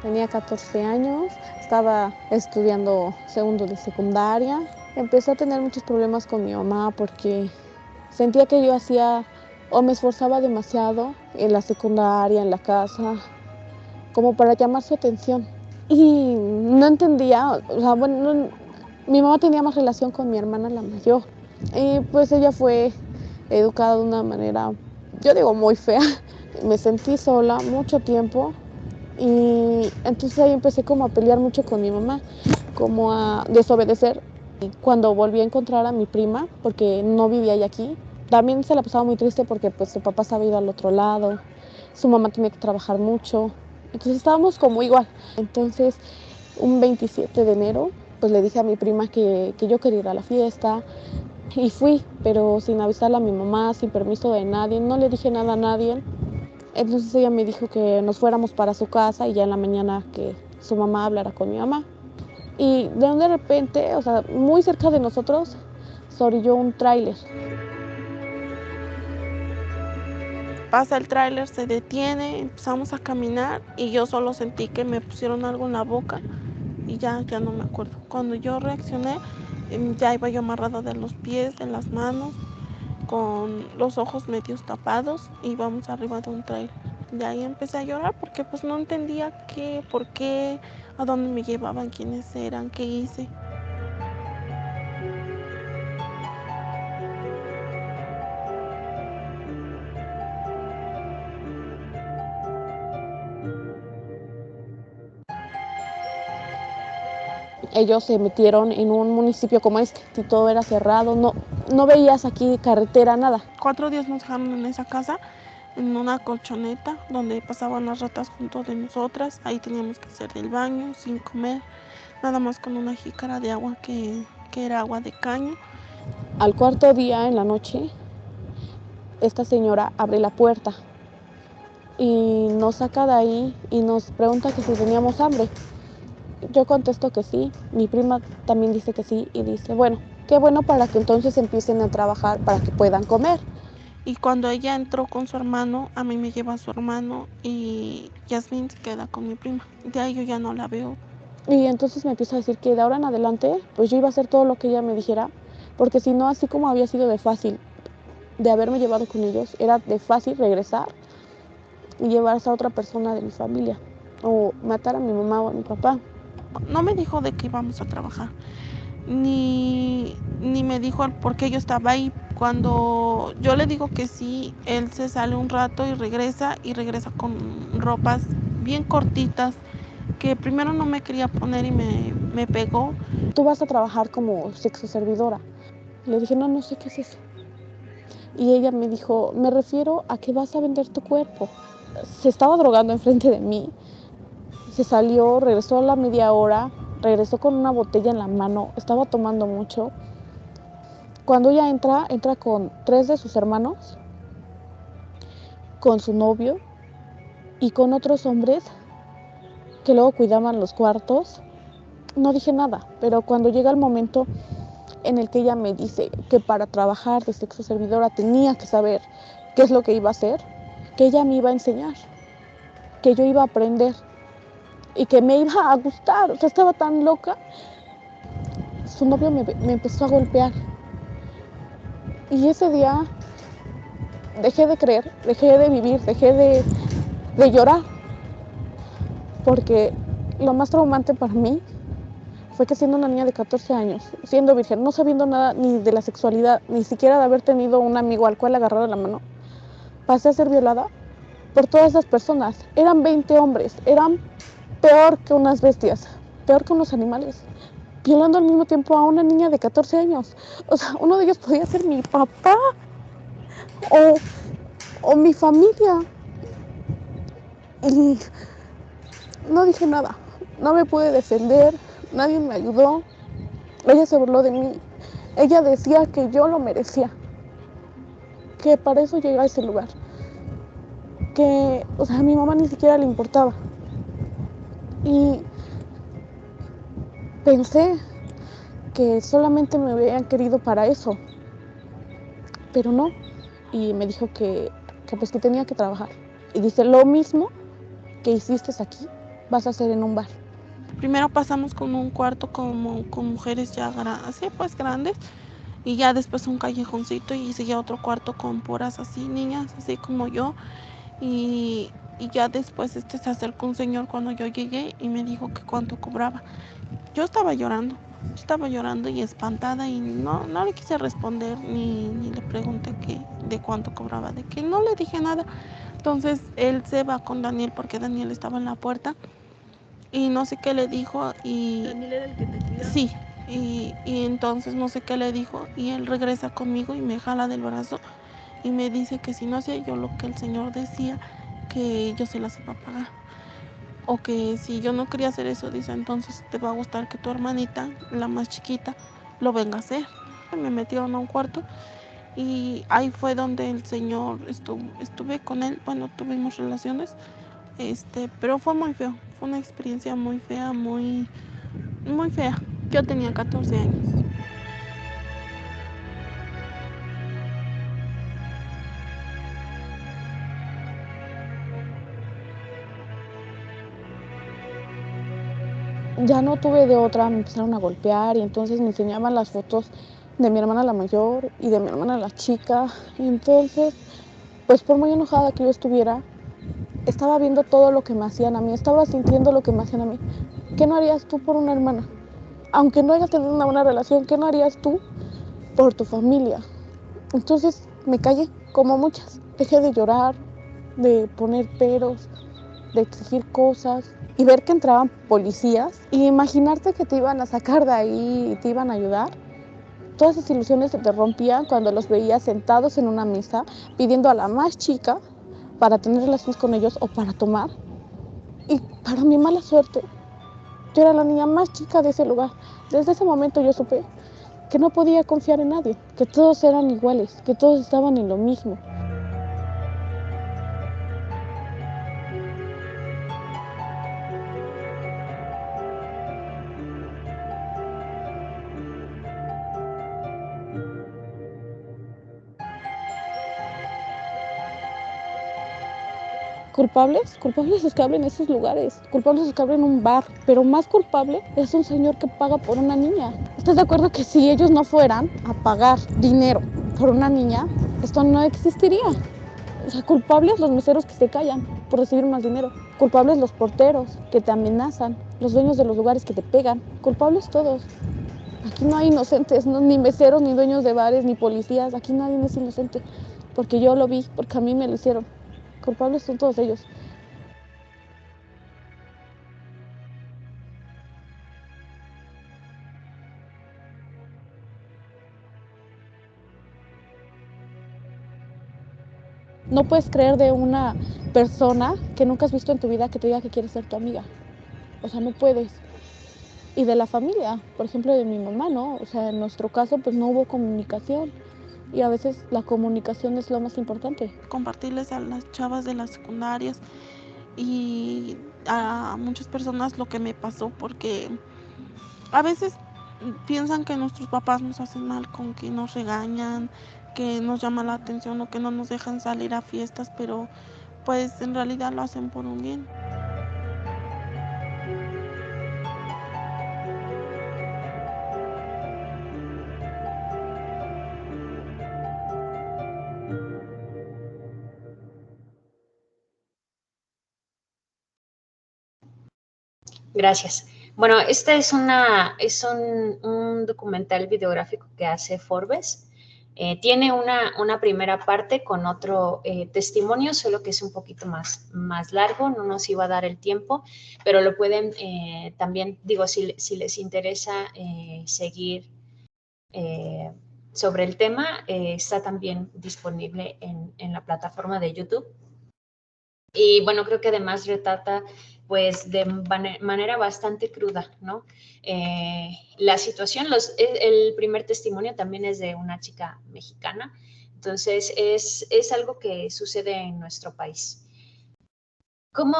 S5: Tenía 14 años, estaba estudiando segundo de secundaria. Empecé a tener muchos problemas con mi mamá porque sentía que yo hacía o me esforzaba demasiado en la secundaria, en la casa, como para llamar su atención. Y no entendía, o sea, bueno, mi mamá tenía más relación con mi hermana, la mayor. Y pues ella fue educada de una manera, yo digo, muy fea. Me sentí sola mucho tiempo. Y entonces ahí empecé como a pelear mucho con mi mamá, como a desobedecer. Y cuando volví a encontrar a mi prima, porque no vivía ella aquí, también se la pasaba muy triste porque pues su papá se había ido al otro lado, su mamá tenía que trabajar mucho, entonces estábamos como igual. Entonces un 27 de enero pues le dije a mi prima que yo quería ir a la fiesta y fui, pero sin avisarle a mi mamá, sin permiso de nadie, no le dije nada a nadie. Entonces ella me dijo que nos fuéramos para su casa y ya en la mañana que su mamá hablara con mi mamá. Y de repente, o sea, muy cerca de nosotros, se orilló un tráiler.
S6: Pasa el tráiler, se detiene, empezamos a caminar y yo solo sentí que me pusieron algo en la boca y ya no me acuerdo. Cuando yo reaccioné, ya iba yo amarrada de los pies, de las manos, con los ojos medios tapados y íbamos arriba de un tráiler. De ahí empecé a llorar porque pues no entendía qué, por qué, a dónde me llevaban, quiénes eran, qué hice.
S5: Ellos se metieron en un municipio como este y todo era cerrado, no veías aquí carretera, nada.
S6: 4 días nos dejaron en esa casa, en una colchoneta donde pasaban las ratas junto de nosotras. Ahí teníamos que hacer el baño sin comer, nada más con una jícara de agua que era agua de caño.
S5: Al cuarto día en la noche, esta señora abre la puerta y nos saca de ahí y nos pregunta que si teníamos hambre. Yo contesto que sí, mi prima también dice que sí y dice, bueno, qué bueno para que entonces empiecen a trabajar para que puedan comer.
S6: Y cuando ella entró con su hermano, a mí me lleva a su hermano y Yasmín se queda con mi prima. De ahí yo ya no la veo.
S5: Y entonces me empieza a decir que de ahora en adelante, pues yo iba a hacer todo lo que ella me dijera, porque si no, así como había sido de fácil de haberme llevado con ellos, era de fácil regresar y llevarse a otra persona de mi familia, o matar a mi mamá o a mi papá.
S6: No me dijo de qué íbamos a trabajar, ni me dijo el por qué yo estaba ahí. Cuando yo le digo que sí, él se sale un rato y regresa con ropas bien cortitas, que primero no me quería poner y me pegó.
S5: Tú vas a trabajar como sexoservidora. Le dije, no sé qué es eso. Y ella me dijo, me refiero a que vas a vender tu cuerpo. Se estaba drogando enfrente de mí. Se salió, regresó a la media hora, regresó con una botella en la mano, estaba tomando mucho. Cuando ella entra con 3 de sus hermanos, con su novio y con otros hombres que luego cuidaban los cuartos. No dije nada, pero cuando llega el momento en el que ella me dice que para trabajar de sexoservidora tenía que saber qué es lo que iba a hacer, que ella me iba a enseñar, que yo iba a aprender y que me iba a gustar. O sea, estaba tan loca. Su novio me empezó a golpear. Y ese día dejé de creer, dejé de vivir, dejé de llorar. Porque lo más traumante para mí fue que siendo una niña de 14 años, siendo virgen, no sabiendo nada ni de la sexualidad, ni siquiera de haber tenido un amigo al cual agarrar la mano, pasé a ser violada por todas esas personas. Eran 20 hombres, eran peor que unas bestias, peor que unos animales, violando al mismo tiempo a una niña de 14 años. O sea, uno de ellos podía ser mi papá o mi familia. Y no dije nada, no me pude defender, nadie me ayudó. Ella se burló de mí. Ella decía que yo lo merecía, que para eso llegué a ese lugar, que, o sea, a mi mamá ni siquiera le importaba. Y pensé que solamente me habían querido para eso, pero no. Y me dijo que pues que tenía que trabajar. Y dice, lo mismo que hiciste aquí, vas a hacer en un bar.
S6: Primero pasamos con un cuarto como con mujeres ya así pues grandes, y ya después un callejoncito y seguía otro cuarto con puras así niñas, así como yo. Y ya después se acercó un señor cuando yo llegué y me dijo que cuánto cobraba. Yo estaba llorando y espantada, y no le quise responder ni le pregunté de cuánto cobraba, de que no le dije nada. Entonces él se va con Daniel porque Daniel estaba en la puerta y no sé qué le dijo. Y ¿Daniel era el que te cuidaba? Sí, y entonces no sé qué le dijo y él regresa conmigo y me jala del brazo y me dice que si no hacía yo lo que el señor decía, que yo se las iba a pagar. O que si yo no quería hacer eso, dice, entonces te va a gustar que tu hermanita, la más chiquita, lo venga a hacer. Me metieron a un cuarto y ahí fue donde el señor estuve con él. Bueno, tuvimos relaciones, pero fue muy feo. Fue una experiencia muy fea, muy fea. Yo tenía 14 años.
S5: Ya no tuve de otra, me empezaron a golpear y entonces me enseñaban las fotos de mi hermana la mayor y de mi hermana la chica. Y entonces, pues por muy enojada que yo estuviera, estaba viendo todo lo que me hacían a mí, estaba sintiendo lo que me hacían a mí. ¿Qué no harías tú por una hermana? Aunque no hayas tenido una buena relación, ¿qué no harías tú por tu familia? Entonces me callé, como muchas. Dejé de llorar, de poner peros, de exigir cosas y ver que entraban policías y imaginarte que te iban a sacar de ahí y te iban a ayudar. Todas esas ilusiones se te rompían cuando los veías sentados en una mesa pidiendo a la más chica para tener relaciones con ellos o para tomar. Y para mi mala suerte, yo era la niña más chica de ese lugar. Desde ese momento yo supe que no podía confiar en nadie, que todos eran iguales, que todos estaban en lo mismo. Culpables los que abren esos lugares, culpables los que abren un bar, pero más culpable es un señor que paga por una niña. ¿Estás de acuerdo que si ellos no fueran a pagar dinero por una niña, esto no existiría? O sea, culpables los meseros que se callan por recibir más dinero, culpables los porteros que te amenazan, los dueños de los lugares que te pegan, culpables todos. Aquí no hay inocentes, no, ni meseros, ni dueños de bares, ni policías, aquí nadie es inocente, porque yo lo vi, porque a mí me lo hicieron. Culpables son todos ellos. No puedes creer de una persona que nunca has visto en tu vida que te diga que quiere ser tu amiga. O sea, no puedes. Y de la familia, por ejemplo, de mi mamá, ¿no? O sea, en nuestro caso, pues no hubo comunicación. Y a veces la comunicación es lo más importante.
S6: Compartirles a las chavas de las secundarias y a muchas personas lo que me pasó, porque a veces piensan que nuestros papás nos hacen mal con que nos regañan, que nos llama la atención o que no nos dejan salir a fiestas, pero pues en realidad lo hacen por un bien.
S1: Gracias. Bueno, este es un documental videográfico que hace Forbes. Tiene una primera parte con otro testimonio, solo que es un poquito más largo, no nos iba a dar el tiempo, pero lo pueden también, digo, si les interesa seguir sobre el tema, está también disponible en la plataforma de YouTube. Y bueno, creo que además retrata pues de manera bastante cruda, ¿no? La situación, el primer testimonio también es de una chica mexicana, entonces es algo que sucede en nuestro país. ¿Cómo,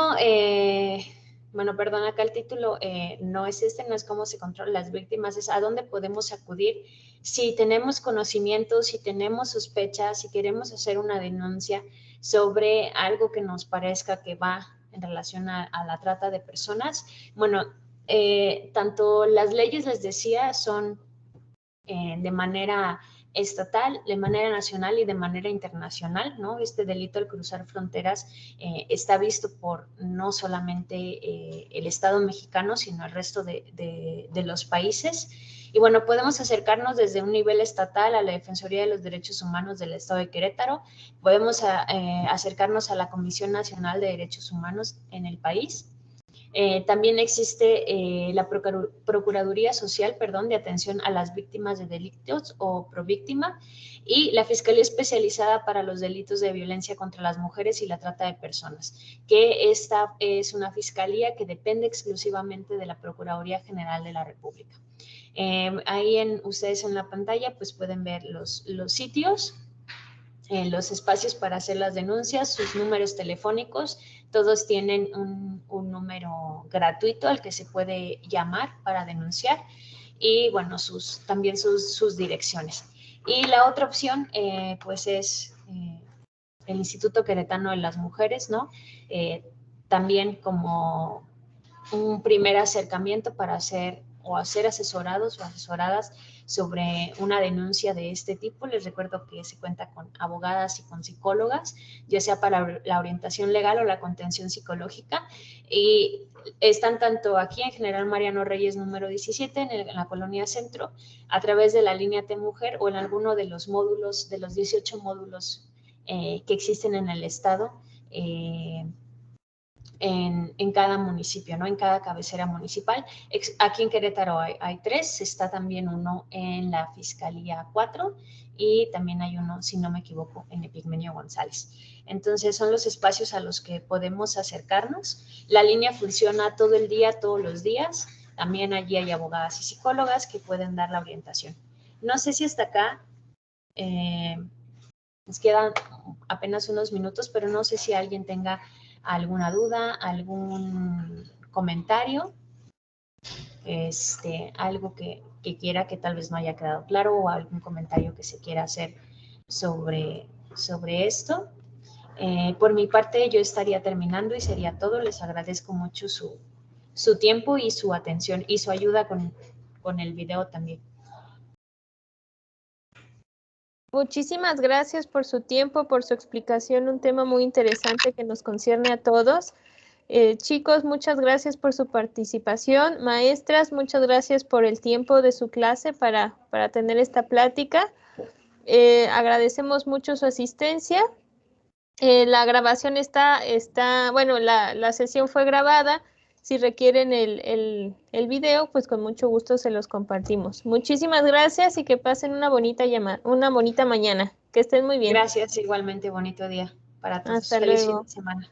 S1: bueno, perdón, acá el título no es no es cómo se controlan las víctimas, es a dónde podemos acudir si tenemos conocimientos, si tenemos sospechas, si queremos hacer una denuncia sobre algo que nos parezca que va en relación a la trata de personas. Bueno, tanto las leyes, les decía, son de manera estatal, de manera nacional y de manera internacional, ¿no? Este delito al cruzar fronteras está visto por no solamente el Estado mexicano, sino el resto de los países. Y bueno, podemos acercarnos desde un nivel estatal a la Defensoría de los Derechos Humanos del Estado de Querétaro, podemos acercarnos a la Comisión Nacional de Derechos Humanos en el país. También existe la Procuraduría Social, de Atención a las Víctimas de Delitos o Províctima, y la Fiscalía Especializada para los Delitos de Violencia contra las Mujeres y la Trata de Personas, que esta es una fiscalía que depende exclusivamente de la Procuraduría General de la República. Ahí ustedes en la pantalla pues pueden ver los sitios, los espacios para hacer las denuncias, sus números telefónicos, todos tienen un número gratuito al que se puede llamar para denunciar y bueno, también sus direcciones. Y la otra opción pues es el Instituto Queretano de las Mujeres, ¿no? También como un primer acercamiento para ser asesorados o asesoradas sobre una denuncia de este tipo. Les recuerdo que se cuenta con abogadas y con psicólogas, ya sea para la orientación legal o la contención psicológica, y están tanto aquí en General Mariano Reyes número 17 en la Colonia Centro, a través de la línea T-Mujer o en alguno de los módulos, de los 18 módulos que existen en el estado, en cada municipio, ¿no? En cada cabecera municipal. Aquí en Querétaro hay 3, está también uno en la Fiscalía 4 y también hay uno, si no me equivoco, en Epigmenio González. Entonces son los espacios a los que podemos acercarnos. La línea funciona todo el día, todos los días. También allí hay abogadas y psicólogas que pueden dar la orientación. No sé si hasta acá nos quedan apenas unos minutos, pero no sé si alguien tenga alguna duda, algún comentario, algo que quiera que tal vez no haya quedado claro o algún comentario que se quiera hacer sobre esto. Por mi parte yo estaría terminando y sería todo. Les agradezco mucho su tiempo y su atención y su ayuda con el video también.
S3: Muchísimas gracias por su tiempo, por su explicación, un tema muy interesante que nos concierne a todos. Chicos, muchas gracias por su participación. Maestras, muchas gracias por el tiempo de su clase para tener esta plática. Agradecemos mucho su asistencia. La grabación bueno, la sesión fue grabada. Si requieren el video, pues con mucho gusto se los compartimos. Muchísimas gracias y que pasen una bonita mañana. Que estén muy bien.
S1: Gracias, igualmente, bonito día. para todos.
S3: Hasta
S1: Feliz
S3: luego.
S1: fin de semana.